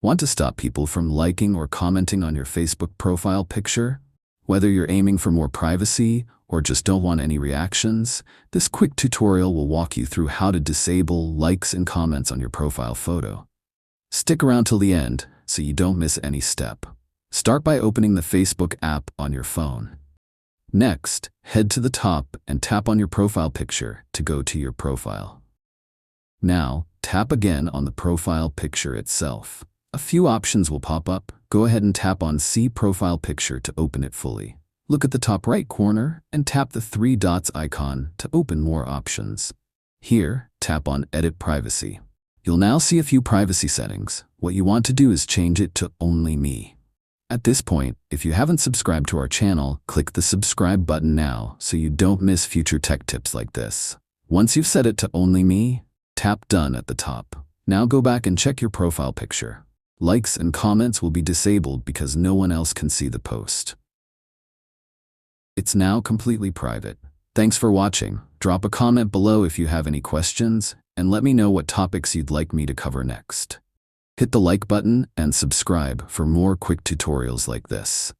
Want to stop people from liking or commenting on your Facebook profile picture? Whether you're aiming for more privacy or just don't want any reactions, this quick tutorial will walk you through how to disable likes and comments on your profile photo. Stick around till the end so you don't miss any step. Start by opening the Facebook app on your phone. Next, head to the top and tap on your profile picture to go to your profile. Now, tap again on the profile picture itself. A few options will pop up. Go ahead and tap on See Profile Picture to open it fully. Look at the top right corner and tap the three dots icon to open more options. Here, tap on Edit Privacy. You'll now see a few privacy settings. What you want to do is change it to Only Me. At this point, if you haven't subscribed to our channel, click the subscribe button now so you don't miss future tech tips like this. Once you've set it to Only Me, tap Done at the top. Now go back and check your profile picture. Likes and comments will be disabled because no one else can see the post. It's now completely private. Thanks for watching. Drop a comment below if you have any questions, and let me know what topics you'd like me to cover next. Hit the like button and subscribe for more quick tutorials like this.